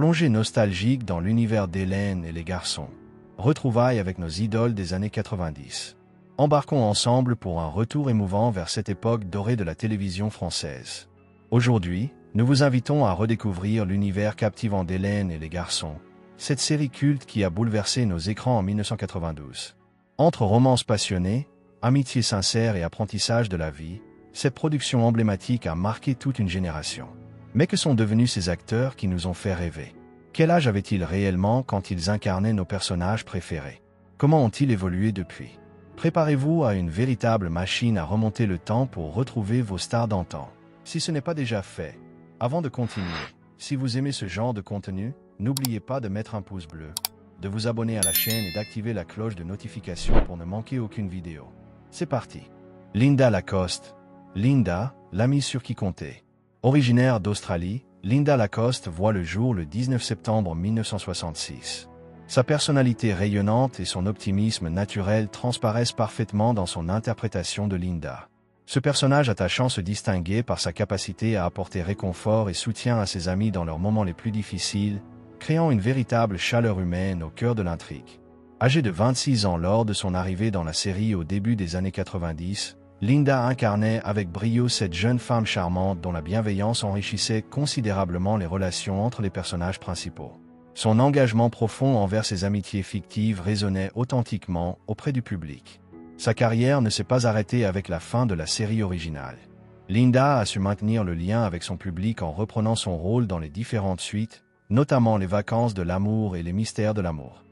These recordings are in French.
Plongée nostalgique dans l'univers d'Hélène et les garçons. Retrouvailles avec nos idoles des années 90. Embarquons ensemble pour un retour émouvant vers cette époque dorée de la télévision française. Aujourd'hui, nous vous invitons à redécouvrir l'univers captivant d'Hélène et les garçons, cette série culte qui a bouleversé nos écrans en 1992. Entre romance passionnée, amitié sincère et apprentissage de la vie, cette production emblématique a marqué toute une génération. Mais que sont devenus ces acteurs qui nous ont fait rêver? Quel âge avaient-ils réellement quand ils incarnaient nos personnages préférés? Comment ont-ils évolué depuis? Préparez-vous à une véritable machine à remonter le temps pour retrouver vos stars d'antan. Si ce n'est pas déjà fait, avant de continuer, si vous aimez ce genre de contenu, n'oubliez pas de mettre un pouce bleu, de vous abonner à la chaîne et d'activer la cloche de notification pour ne manquer aucune vidéo. C'est parti. Linda Lacoste. Linda, l'amie sur qui compter. Originaire d'Australie, Linda Lacoste voit le jour le 19 septembre 1966. Sa personnalité rayonnante et son optimisme naturel transparaissent parfaitement dans son interprétation de Linda. Ce personnage attachant se distinguait par sa capacité à apporter réconfort et soutien à ses amis dans leurs moments les plus difficiles, créant une véritable chaleur humaine au cœur de l'intrigue. Âgée de 26 ans lors de son arrivée dans la série au début des années 90, Linda incarnait avec brio cette jeune femme charmante dont la bienveillance enrichissait considérablement les relations entre les personnages principaux. Son engagement profond envers ses amitiés fictives résonnait authentiquement auprès du public. Sa carrière ne s'est pas arrêtée avec la fin de la série originale. Linda a su maintenir le lien avec son public en reprenant son rôle dans les différentes suites, notamment Les Vacances de l'amour et Les Mystères de l'amour.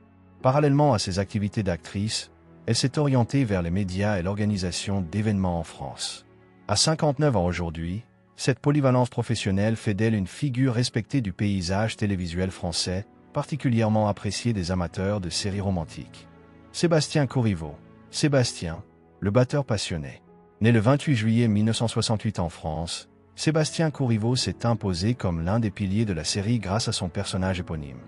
Parallèlement à ses activités d'actrice, elle s'est orientée vers les médias et l'organisation d'événements en France. À 59 ans aujourd'hui, cette polyvalence professionnelle fait d'elle une figure respectée du paysage télévisuel français, particulièrement appréciée des amateurs de séries romantiques. Sébastien Corriveau. Sébastien, le batteur passionné. Né le 28 juillet 1968 en France, Sébastien Corriveau s'est imposé comme l'un des piliers de la série grâce à son personnage éponyme.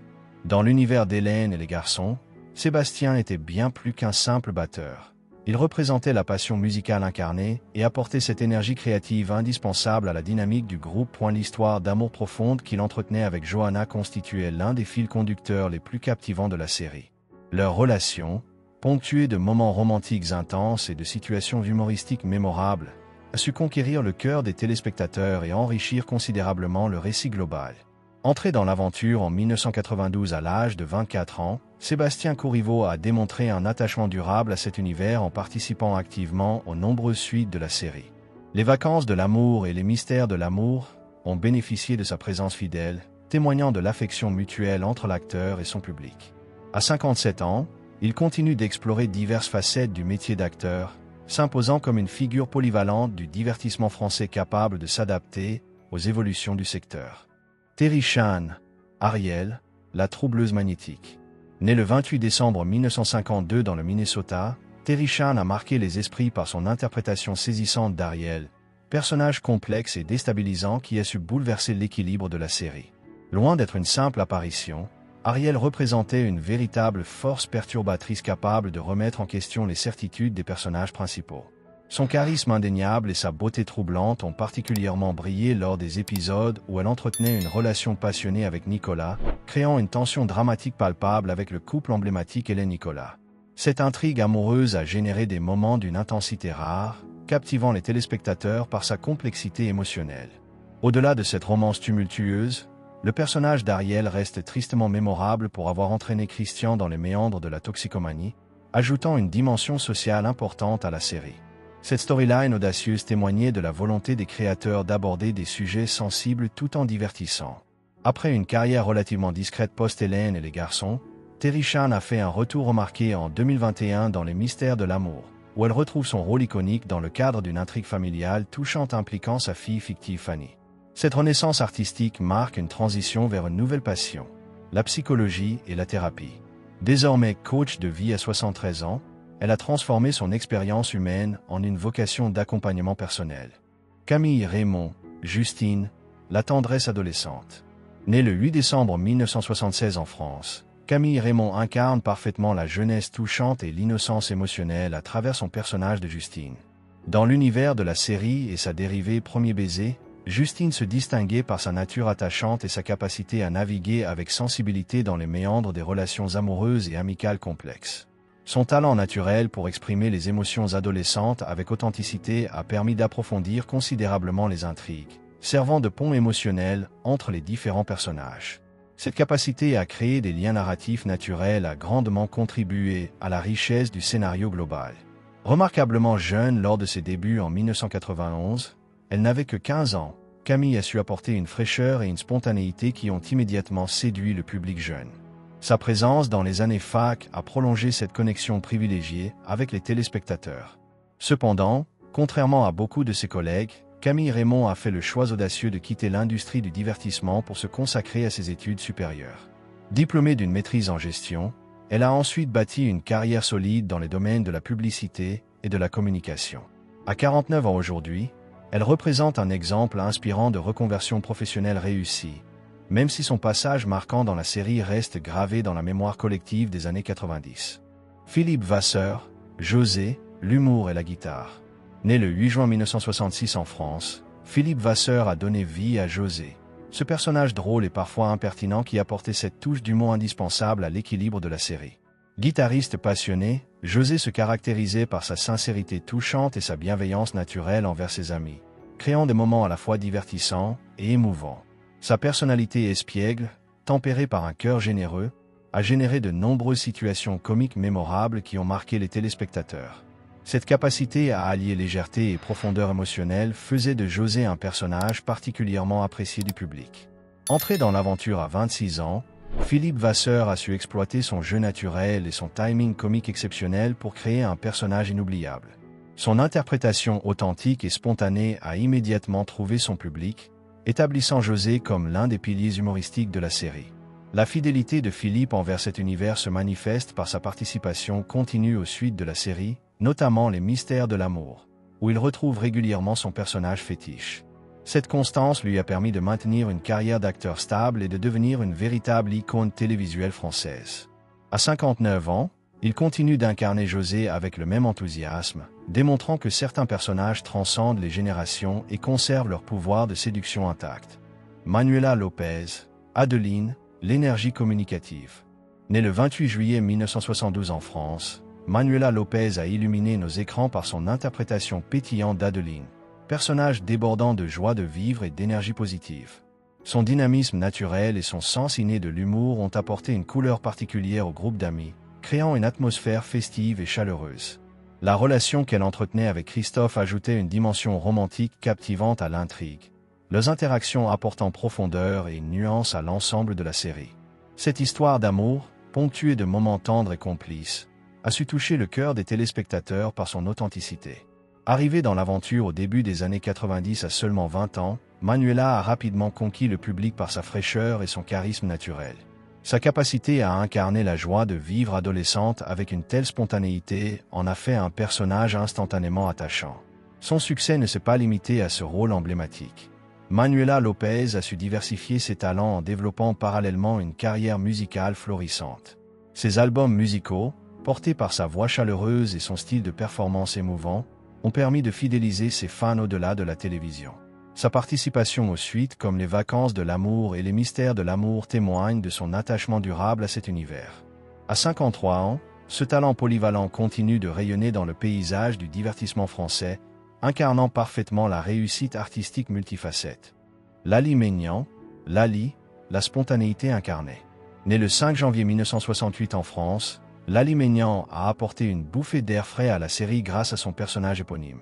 Dans l'univers d'Hélène et les garçons, Sébastien était bien plus qu'un simple batteur. Il représentait la passion musicale incarnée et apportait cette énergie créative indispensable à la dynamique du groupe. L'histoire d'amour profonde qu'il entretenait avec Johanna constituait l'un des fils conducteurs les plus captivants de la série. Leur relation, ponctuée de moments romantiques intenses et de situations humoristiques mémorables, a su conquérir le cœur des téléspectateurs et enrichir considérablement le récit global. Entré dans l'aventure en 1992 à l'âge de 24 ans, Sébastien Corriveau a démontré un attachement durable à cet univers en participant activement aux nombreuses suites de la série. Les Vacances de l'amour et Les Mystères de l'amour ont bénéficié de sa présence fidèle, témoignant de l'affection mutuelle entre l'acteur et son public. À 57 ans, il continue d'explorer diverses facettes du métier d'acteur, s'imposant comme une figure polyvalente du divertissement français capable de s'adapter aux évolutions du secteur. Terry Chan. Ariel, la troubleuse magnétique. Né le 28 décembre 1952 dans le Minnesota, Terry Chan a marqué les esprits par son interprétation saisissante d'Ariel, personnage complexe et déstabilisant qui a su bouleverser l'équilibre de la série. Loin d'être une simple apparition, Ariel représentait une véritable force perturbatrice capable de remettre en question les certitudes des personnages principaux. Son charisme indéniable et sa beauté troublante ont particulièrement brillé lors des épisodes où elle entretenait une relation passionnée avec Nicolas, créant une tension dramatique palpable avec le couple emblématique Hélène-Nicolas. Cette intrigue amoureuse a généré des moments d'une intensité rare, captivant les téléspectateurs par sa complexité émotionnelle. Au-delà de cette romance tumultueuse, le personnage d'Ariel reste tristement mémorable pour avoir entraîné Christian dans les méandres de la toxicomanie, ajoutant une dimension sociale importante à la série. Cette storyline audacieuse témoignait de la volonté des créateurs d'aborder des sujets sensibles tout en divertissant. Après une carrière relativement discrète post-Hélène et les garçons, Terry Chan a fait un retour remarqué en 2021 dans Les Mystères de l'amour, où elle retrouve son rôle iconique dans le cadre d'une intrigue familiale touchante impliquant sa fille fictive Fanny. Cette renaissance artistique marque une transition vers une nouvelle passion, la psychologie et la thérapie. Désormais coach de vie à 73 ans, elle a transformé son expérience humaine en une vocation d'accompagnement personnel. Camille Raymond, Justine, la tendresse adolescente. Née le 8 décembre 1976 en France, Camille Raymond incarne parfaitement la jeunesse touchante et l'innocence émotionnelle à travers son personnage de Justine. Dans l'univers de la série et sa dérivée Premier baiser, Justine se distinguait par sa nature attachante et sa capacité à naviguer avec sensibilité dans les méandres des relations amoureuses et amicales complexes. Son talent naturel pour exprimer les émotions adolescentes avec authenticité a permis d'approfondir considérablement les intrigues, servant de pont émotionnel entre les différents personnages. Cette capacité à créer des liens narratifs naturels a grandement contribué à la richesse du scénario global. Remarquablement jeune lors de ses débuts en 1991, elle n'avait que 15 ans. Camille a su apporter une fraîcheur et une spontanéité qui ont immédiatement séduit le public jeune. Sa présence dans les années fac a prolongé cette connexion privilégiée avec les téléspectateurs. Cependant, contrairement à beaucoup de ses collègues, Camille Raymond a fait le choix audacieux de quitter l'industrie du divertissement pour se consacrer à ses études supérieures. Diplômée d'une maîtrise en gestion, elle a ensuite bâti une carrière solide dans les domaines de la publicité et de la communication. À 49 ans aujourd'hui, elle représente un exemple inspirant de reconversion professionnelle réussie, même si son passage marquant dans la série reste gravé dans la mémoire collective des années 90. Philippe Vasseur, José, l'humour et la guitare. Né le 8 juin 1966 en France, Philippe Vasseur a donné vie à José, ce personnage drôle et parfois impertinent qui apportait cette touche d'humour indispensable à l'équilibre de la série. Guitariste passionné, José se caractérisait par sa sincérité touchante et sa bienveillance naturelle envers ses amis, créant des moments à la fois divertissants et émouvants. Sa personnalité espiègle, tempérée par un cœur généreux, a généré de nombreuses situations comiques mémorables qui ont marqué les téléspectateurs. Cette capacité à allier légèreté et profondeur émotionnelle faisait de José un personnage particulièrement apprécié du public. Entré dans l'aventure à 26 ans, Philippe Vasseur a su exploiter son jeu naturel et son timing comique exceptionnel pour créer un personnage inoubliable. Son interprétation authentique et spontanée a immédiatement trouvé son public, établissant José comme l'un des piliers humoristiques de la série. La fidélité de Philippe envers cet univers se manifeste par sa participation continue aux suites de la série, notamment Les Mystères de l'amour, où il retrouve régulièrement son personnage fétiche. Cette constance lui a permis de maintenir une carrière d'acteur stable et de devenir une véritable icône télévisuelle française. À 59 ans, il continue d'incarner José avec le même enthousiasme, démontrant que certains personnages transcendent les générations et conservent leur pouvoir de séduction intact. Manuela Lopez, Adeline, l'énergie communicative. Née le 28 juillet 1972 en France, Manuela Lopez a illuminé nos écrans par son interprétation pétillante d'Adeline, personnage débordant de joie de vivre et d'énergie positive. Son dynamisme naturel et son sens inné de l'humour ont apporté une couleur particulière au groupe d'amis, créant une atmosphère festive et chaleureuse. La relation qu'elle entretenait avec Christophe ajoutait une dimension romantique captivante à l'intrigue, leurs interactions apportant profondeur et une nuance à l'ensemble de la série. Cette histoire d'amour, ponctuée de moments tendres et complices, a su toucher le cœur des téléspectateurs par son authenticité. Arrivée dans l'aventure au début des années 90 à seulement 20 ans, Manuela a rapidement conquis le public par sa fraîcheur et son charisme naturel. Sa capacité à incarner la joie de vivre adolescente avec une telle spontanéité en a fait un personnage instantanément attachant. Son succès ne s'est pas limité à ce rôle emblématique. Manuela Lopez a su diversifier ses talents en développant parallèlement une carrière musicale florissante. Ses albums musicaux, portés par sa voix chaleureuse et son style de performance émouvant, ont permis de fidéliser ses fans au-delà de la télévision. Sa participation aux suites comme Les Vacances de l'amour et Les Mystères de l'amour témoigne de son attachement durable à cet univers. À 53 ans, ce talent polyvalent continue de rayonner dans le paysage du divertissement français, incarnant parfaitement la réussite artistique multifacette. Lali Maignan, Lali, la spontanéité incarnée. Née le 5 janvier 1968 en France, Lali Maignan a apporté une bouffée d'air frais à la série grâce à son personnage éponyme.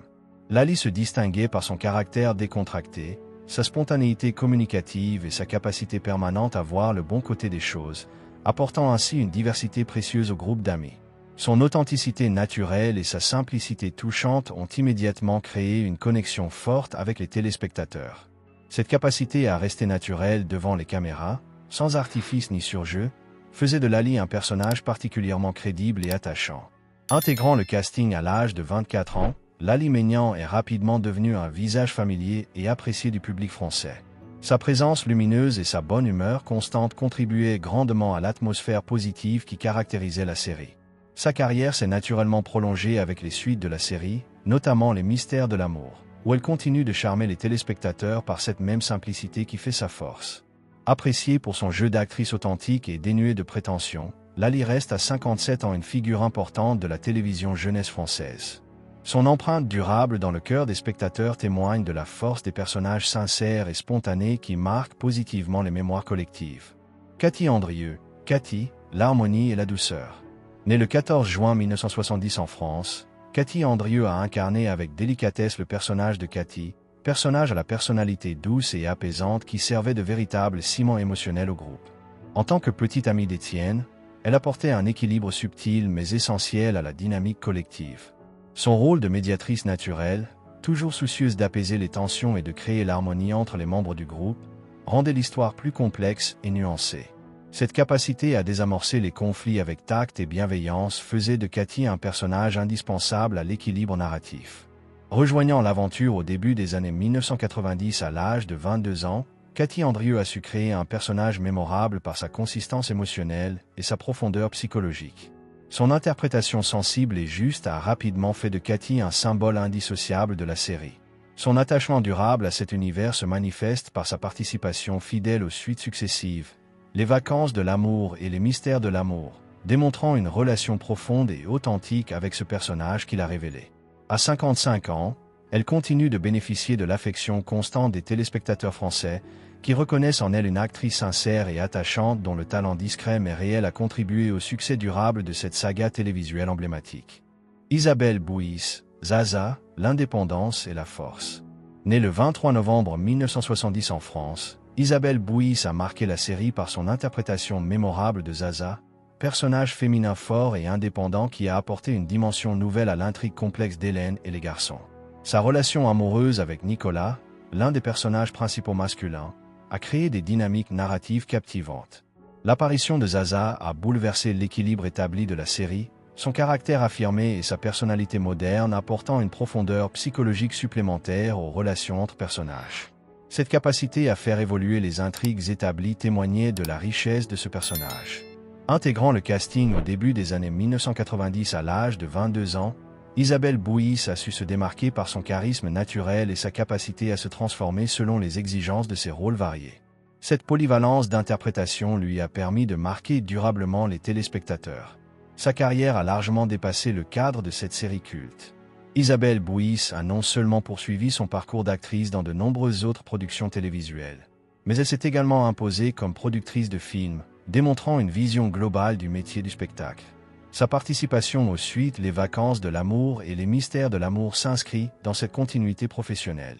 Lali se distinguait par son caractère décontracté, sa spontanéité communicative et sa capacité permanente à voir le bon côté des choses, apportant ainsi une diversité précieuse au groupe d'amis. Son authenticité naturelle et sa simplicité touchante ont immédiatement créé une connexion forte avec les téléspectateurs. Cette capacité à rester naturelle devant les caméras, sans artifice ni surjeu, faisait de Lali un personnage particulièrement crédible et attachant. Intégrant le casting à l'âge de 24 ans, Lali Maignan est rapidement devenu un visage familier et apprécié du public français. Sa présence lumineuse et sa bonne humeur constante contribuaient grandement à l'atmosphère positive qui caractérisait la série. Sa carrière s'est naturellement prolongée avec les suites de la série, notamment Les Mystères de l'amour, où elle continue de charmer les téléspectateurs par cette même simplicité qui fait sa force. Appréciée pour son jeu d'actrice authentique et dénuée de prétention, Lali reste à 57 ans une figure importante de la télévision jeunesse française. Son empreinte durable dans le cœur des spectateurs témoigne de la force des personnages sincères et spontanés qui marquent positivement les mémoires collectives. Cathy Andrieux, Cathy, l'harmonie et la douceur. Née le 14 juin 1970 en France, Cathy Andrieux a incarné avec délicatesse le personnage de Cathy, personnage à la personnalité douce et apaisante qui servait de véritable ciment émotionnel au groupe. En tant que petite amie d'Étienne, elle apportait un équilibre subtil mais essentiel à la dynamique collective. Son rôle de médiatrice naturelle, toujours soucieuse d'apaiser les tensions et de créer l'harmonie entre les membres du groupe, rendait l'histoire plus complexe et nuancée. Cette capacité à désamorcer les conflits avec tact et bienveillance faisait de Cathy un personnage indispensable à l'équilibre narratif. Rejoignant l'aventure au début des années 1990 à l'âge de 22 ans, Cathy Andrieux a su créer un personnage mémorable par sa consistance émotionnelle et sa profondeur psychologique. Son interprétation sensible et juste a rapidement fait de Cathy un symbole indissociable de la série. Son attachement durable à cet univers se manifeste par sa participation fidèle aux suites successives, Les vacances de l'amour et Les mystères de l'amour, démontrant une relation profonde et authentique avec ce personnage qu'il a révélé. À 55 ans, elle continue de bénéficier de l'affection constante des téléspectateurs français, qui reconnaissent en elle une actrice sincère et attachante dont le talent discret mais réel a contribué au succès durable de cette saga télévisuelle emblématique. Isabelle Bouis, Zaza, l'indépendance et la force. Née le 23 novembre 1970 en France, Isabelle Bouis a marqué la série par son interprétation mémorable de Zaza, personnage féminin fort et indépendant qui a apporté une dimension nouvelle à l'intrigue complexe d'Hélène et les garçons. Sa relation amoureuse avec Nicolas, l'un des personnages principaux masculins, a créé des dynamiques narratives captivantes. L'apparition de Zaza a bouleversé l'équilibre établi de la série, son caractère affirmé et sa personnalité moderne apportant une profondeur psychologique supplémentaire aux relations entre personnages. Cette capacité à faire évoluer les intrigues établies témoignait de la richesse de ce personnage. Intégrant le casting au début des années 1990 à l'âge de 22 ans, Isabelle Bouis a su se démarquer par son charisme naturel et sa capacité à se transformer selon les exigences de ses rôles variés. Cette polyvalence d'interprétation lui a permis de marquer durablement les téléspectateurs. Sa carrière a largement dépassé le cadre de cette série culte. Isabelle Bouis a non seulement poursuivi son parcours d'actrice dans de nombreuses autres productions télévisuelles, mais elle s'est également imposée comme productrice de films, démontrant une vision globale du métier du spectacle. Sa participation aux suites Les vacances de l'amour et Les mystères de l'amour s'inscrit dans cette continuité professionnelle.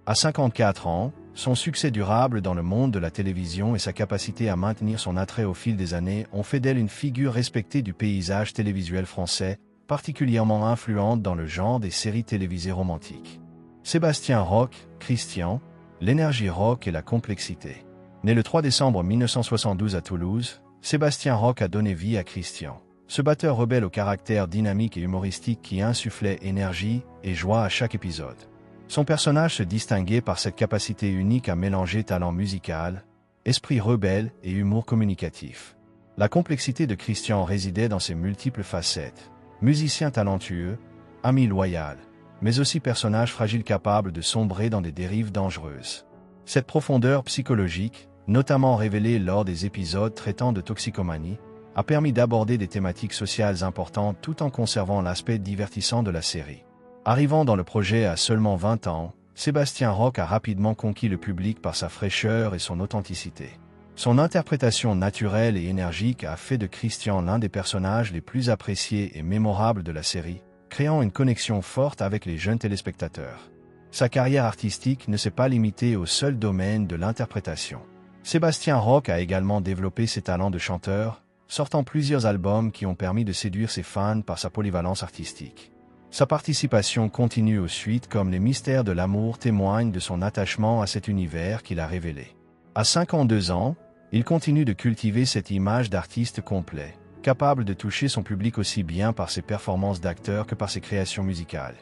À 54 ans, son succès durable dans le monde de la télévision et sa capacité à maintenir son attrait au fil des années ont fait d'elle une figure respectée du paysage télévisuel français, particulièrement influente dans le genre des séries télévisées romantiques. Sébastien Roch, Christian, l'énergie rock et la complexité. Né le 3 décembre 1972 à Toulouse, Sébastien Roch a donné vie à Christian, ce batteur rebelle au caractère dynamique et humoristique qui insufflait énergie et joie à chaque épisode. Son personnage se distinguait par cette capacité unique à mélanger talent musical, esprit rebelle et humour communicatif. La complexité de Christian résidait dans ses multiples facettes. Musicien talentueux, ami loyal, mais aussi personnage fragile capable de sombrer dans des dérives dangereuses. Cette profondeur psychologique, notamment révélée lors des épisodes traitant de toxicomanie, a permis d'aborder des thématiques sociales importantes tout en conservant l'aspect divertissant de la série. Arrivant dans le projet à seulement 20 ans, Sébastien Roch a rapidement conquis le public par sa fraîcheur et son authenticité. Son interprétation naturelle et énergique a fait de Christian l'un des personnages les plus appréciés et mémorables de la série, créant une connexion forte avec les jeunes téléspectateurs. Sa carrière artistique ne s'est pas limitée au seul domaine de l'interprétation. Sébastien Roch a également développé ses talents de chanteur, sortant plusieurs albums qui ont permis de séduire ses fans par sa polyvalence artistique. Sa participation continue aux suites comme Les mystères de l'amour témoigne de son attachement à cet univers qu'il a révélé. À 52 ans, il continue de cultiver cette image d'artiste complet, capable de toucher son public aussi bien par ses performances d'acteur que par ses créations musicales.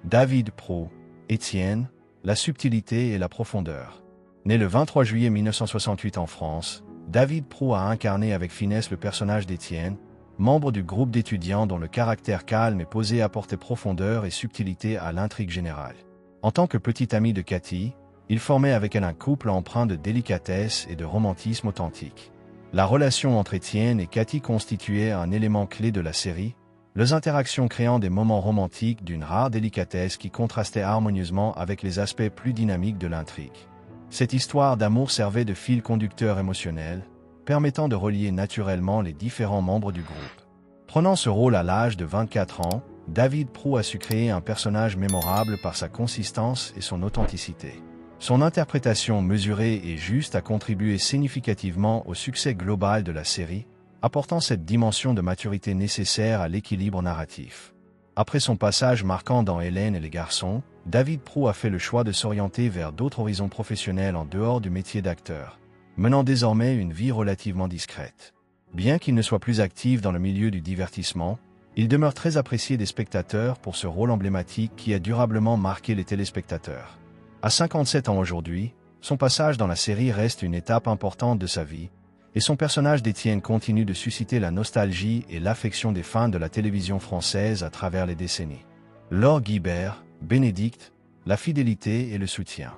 David Pro, Étienne, la subtilité et la profondeur. Né le 23 juillet 1968 en France, David Pro a incarné avec finesse le personnage d'Étienne, membre du groupe d'étudiants dont le caractère calme et posé apportait profondeur et subtilité à l'intrigue générale. En tant que petit ami de Cathy, il formait avec elle un couple empreint de délicatesse et de romantisme authentique. La relation entre Étienne et Cathy constituait un élément clé de la série, leurs interactions créant des moments romantiques d'une rare délicatesse qui contrastait harmonieusement avec les aspects plus dynamiques de l'intrigue. Cette histoire d'amour servait de fil conducteur émotionnel, permettant de relier naturellement les différents membres du groupe. Prenant ce rôle à l'âge de 24 ans, David Prou a su créer un personnage mémorable par sa consistance et son authenticité. Son interprétation mesurée et juste a contribué significativement au succès global de la série, apportant cette dimension de maturité nécessaire à l'équilibre narratif. Après son passage marquant dans Hélène et les garçons, David Prou a fait le choix de s'orienter vers d'autres horizons professionnels en dehors du métier d'acteur, menant désormais une vie relativement discrète. Bien qu'il ne soit plus actif dans le milieu du divertissement, il demeure très apprécié des spectateurs pour ce rôle emblématique qui a durablement marqué les téléspectateurs. À 57 ans aujourd'hui, son passage dans la série reste une étape importante de sa vie, et son personnage d'Étienne continue de susciter la nostalgie et l'affection des fans de la télévision française à travers les décennies. Laure Guibert, Bénédicte, la fidélité et le soutien.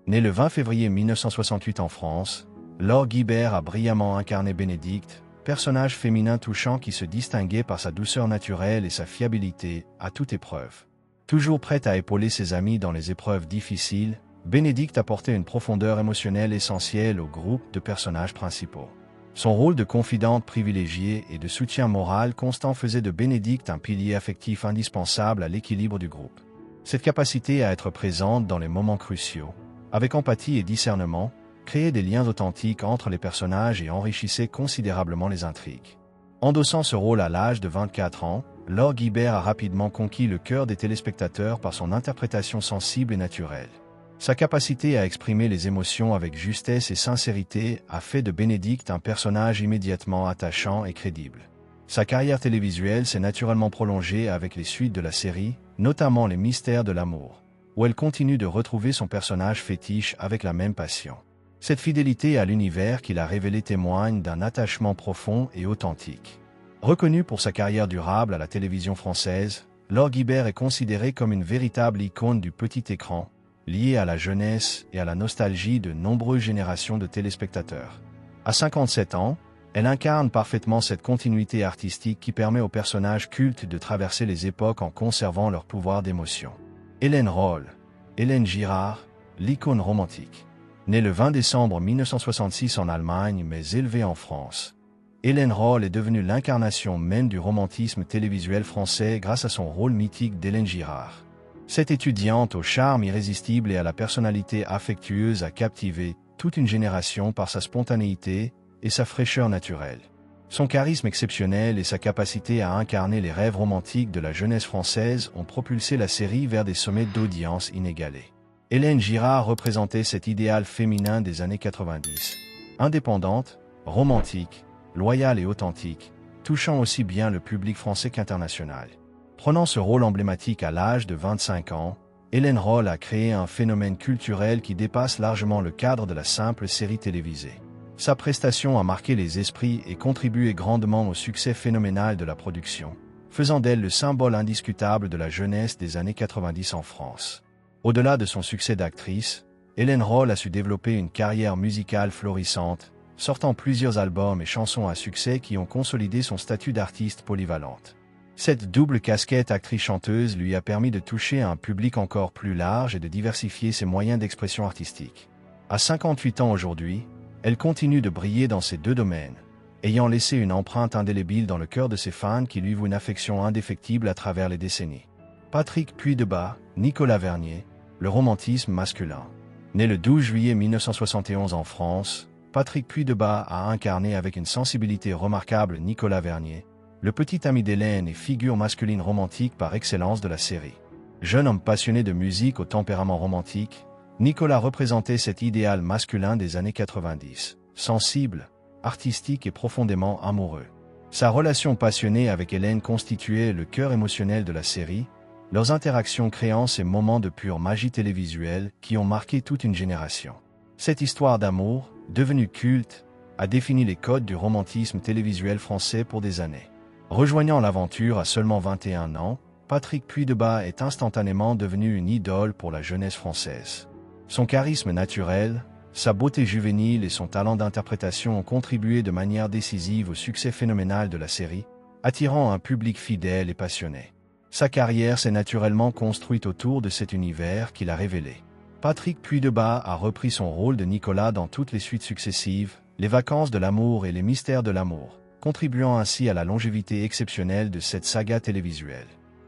Née le 20 février 1968 en France, Laure Guibert a brillamment incarné Bénédicte, personnage féminin touchant qui se distinguait par sa douceur naturelle et sa fiabilité à toute épreuve. Toujours prête à épauler ses amis dans les épreuves difficiles, Bénédicte apportait une profondeur émotionnelle essentielle au groupe de personnages principaux. Son rôle de confidente privilégiée et de soutien moral constant faisait de Bénédicte un pilier affectif indispensable à l'équilibre du groupe. Cette capacité à être présente dans les moments cruciaux, avec empathie et discernement, créait des liens authentiques entre les personnages et enrichissait considérablement les intrigues. Endossant ce rôle à l'âge de 24 ans, Laure Guibert a rapidement conquis le cœur des téléspectateurs par son interprétation sensible et naturelle. Sa capacité à exprimer les émotions avec justesse et sincérité a fait de Bénédicte un personnage immédiatement attachant et crédible. Sa carrière télévisuelle s'est naturellement prolongée avec les suites de la série, notamment Les Mystères de l'amour, où elle continue de retrouver son personnage fétiche avec la même passion. Cette fidélité à l'univers qu'il a révélé témoigne d'un attachement profond et authentique. Reconnue pour sa carrière durable à la télévision française, Laure Guibert est considérée comme une véritable icône du petit écran, liée à la jeunesse et à la nostalgie de nombreuses générations de téléspectateurs. À 57 ans, elle incarne parfaitement cette continuité artistique qui permet aux personnages cultes de traverser les époques en conservant leur pouvoir d'émotion. Hélène Rolle, Hélène Girard, l'icône romantique. Née le 20 décembre 1966 en Allemagne mais élevée en France, Hélène Rolle est devenue l'incarnation même du romantisme télévisuel français grâce à son rôle mythique d'Hélène Girard. Cette étudiante au charme irrésistible et à la personnalité affectueuse a captivé toute une génération par sa spontanéité et sa fraîcheur naturelle. Son charisme exceptionnel et sa capacité à incarner les rêves romantiques de la jeunesse française ont propulsé la série vers des sommets d'audience inégalés. Hélène Girard représentait cet idéal féminin des années 90, indépendante, romantique, loyale et authentique, touchant aussi bien le public français qu'international. Prenant ce rôle emblématique à l'âge de 25 ans, Hélène Rolle a créé un phénomène culturel qui dépasse largement le cadre de la simple série télévisée. Sa prestation a marqué les esprits et contribué grandement au succès phénoménal de la production, faisant d'elle le symbole indiscutable de la jeunesse des années 90 en France. Au-delà de son succès d'actrice, Hélène Rolle a su développer une carrière musicale florissante, sortant plusieurs albums et chansons à succès qui ont consolidé son statut d'artiste polyvalente. Cette double casquette actrice-chanteuse lui a permis de toucher un public encore plus large et de diversifier ses moyens d'expression artistique. À 58 ans aujourd'hui, elle continue de briller dans ces deux domaines, ayant laissé une empreinte indélébile dans le cœur de ses fans qui lui vouent une affection indéfectible à travers les décennies. Patrick Puydebas, Nicolas Vernier, le romantisme masculin. Né le 12 juillet 1971 en France, Patrick Puydebas a incarné avec une sensibilité remarquable Nicolas Vernier, le petit ami d'Hélène et figure masculine romantique par excellence de la série. Jeune homme passionné de musique au tempérament romantique, Nicolas représentait cet idéal masculin des années 90, sensible, artistique et profondément amoureux. Sa relation passionnée avec Hélène constituait le cœur émotionnel de la série, leurs interactions créant ces moments de pure magie télévisuelle qui ont marqué toute une génération. Cette histoire d'amour, devenue culte, a défini les codes du romantisme télévisuel français pour des années. Rejoignant l'aventure à seulement 21 ans, Patrick Puydebas est instantanément devenu une idole pour la jeunesse française. Son charisme naturel, sa beauté juvénile et son talent d'interprétation ont contribué de manière décisive au succès phénoménal de la série, attirant un public fidèle et passionné. Sa carrière s'est naturellement construite autour de cet univers qu'il a révélé. Patrick Puydebas a repris son rôle de Nicolas dans toutes les suites successives, Les Vacances de l'amour et Les Mystères de l'amour, contribuant ainsi à la longévité exceptionnelle de cette saga télévisuelle.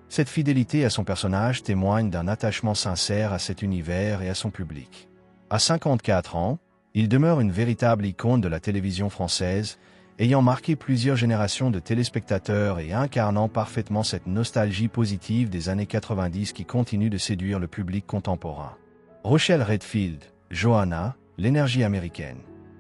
Cette fidélité à son personnage témoigne d'un attachement sincère à cet univers et à son public. À 54 ans, il demeure une véritable icône de la télévision française, ayant marqué plusieurs générations de téléspectateurs et incarnant parfaitement cette nostalgie positive des années 90 qui continue de séduire le public contemporain. Rochelle Redfield, Johanna, l'énergie américaine.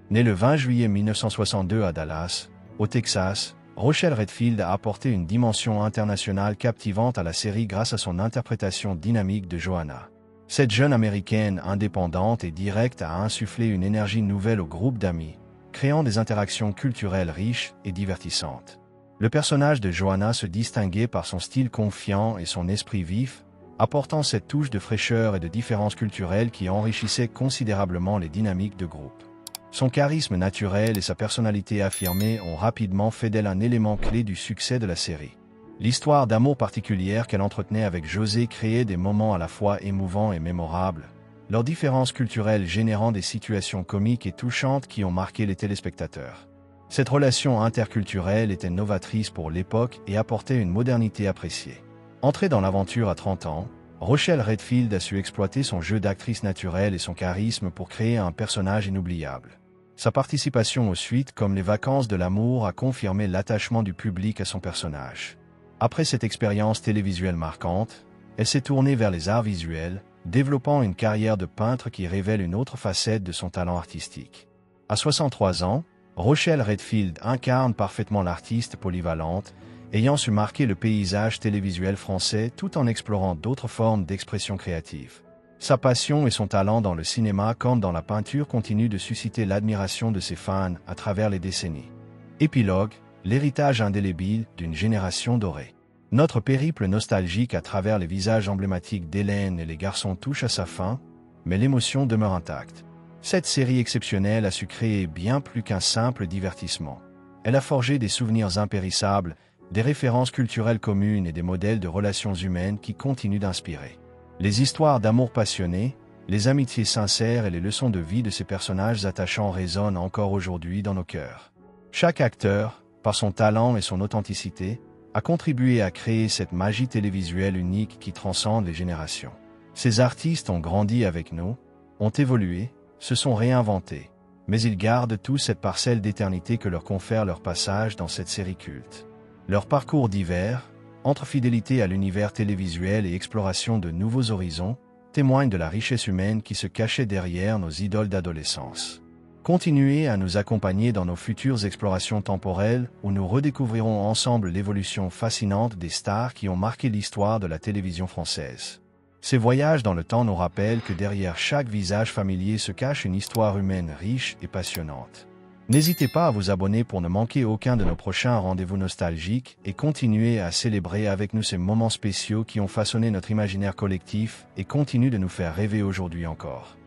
Née le 20 juillet 1962 à Dallas, au Texas, Rochelle Redfield a apporté une dimension internationale captivante à la série grâce à son interprétation dynamique de Johanna. Cette jeune américaine indépendante et directe a insufflé une énergie nouvelle au groupe d'amis, créant des interactions culturelles riches et divertissantes. Le personnage de Johanna se distinguait par son style confiant et son esprit vif, apportant cette touche de fraîcheur et de différence culturelle qui enrichissait considérablement les dynamiques de groupe. Son charisme naturel et sa personnalité affirmée ont rapidement fait d'elle un élément clé du succès de la série. L'histoire d'amour particulière qu'elle entretenait avec José créait des moments à la fois émouvants et mémorables, leurs différences culturelles générant des situations comiques et touchantes qui ont marqué les téléspectateurs. Cette relation interculturelle était novatrice pour l'époque et apportait une modernité appréciée. Entrée dans l'aventure à 30 ans, Rochelle Redfield a su exploiter son jeu d'actrice naturelle et son charisme pour créer un personnage inoubliable. Sa participation aux suites comme Les Vacances de l'amour a confirmé l'attachement du public à son personnage. Après cette expérience télévisuelle marquante, elle s'est tournée vers les arts visuels, développant une carrière de peintre qui révèle une autre facette de son talent artistique. À 63 ans, Rochelle Redfield incarne parfaitement l'artiste polyvalente, ayant su marquer le paysage télévisuel français tout en explorant d'autres formes d'expression créative. Sa passion et son talent dans le cinéma comme dans la peinture continuent de susciter l'admiration de ses fans à travers les décennies. Épilogue, l'héritage indélébile d'une génération dorée. Notre périple nostalgique à travers les visages emblématiques d'Hélène et les garçons touche à sa fin, mais l'émotion demeure intacte. Cette série exceptionnelle a su créer bien plus qu'un simple divertissement. Elle a forgé des souvenirs impérissables, des références culturelles communes et des modèles de relations humaines qui continuent d'inspirer. Les histoires d'amour passionné, les amitiés sincères et les leçons de vie de ces personnages attachants résonnent encore aujourd'hui dans nos cœurs. Chaque acteur, par son talent et son authenticité, a contribué à créer cette magie télévisuelle unique qui transcende les générations. Ces artistes ont grandi avec nous, ont évolué, se sont réinventés, mais ils gardent tous cette parcelle d'éternité que leur confère leur passage dans cette série culte. Leur parcours divers, entre fidélité à l'univers télévisuel et exploration de nouveaux horizons, témoignent de la richesse humaine qui se cachait derrière nos idoles d'adolescence. Continuez à nous accompagner dans nos futures explorations temporelles où nous redécouvrirons ensemble l'évolution fascinante des stars qui ont marqué l'histoire de la télévision française. Ces voyages dans le temps nous rappellent que derrière chaque visage familier se cache une histoire humaine riche et passionnante. N'hésitez pas à vous abonner pour ne manquer aucun de nos prochains rendez-vous nostalgiques et continuez à célébrer avec nous ces moments spéciaux qui ont façonné notre imaginaire collectif et continuent de nous faire rêver aujourd'hui encore.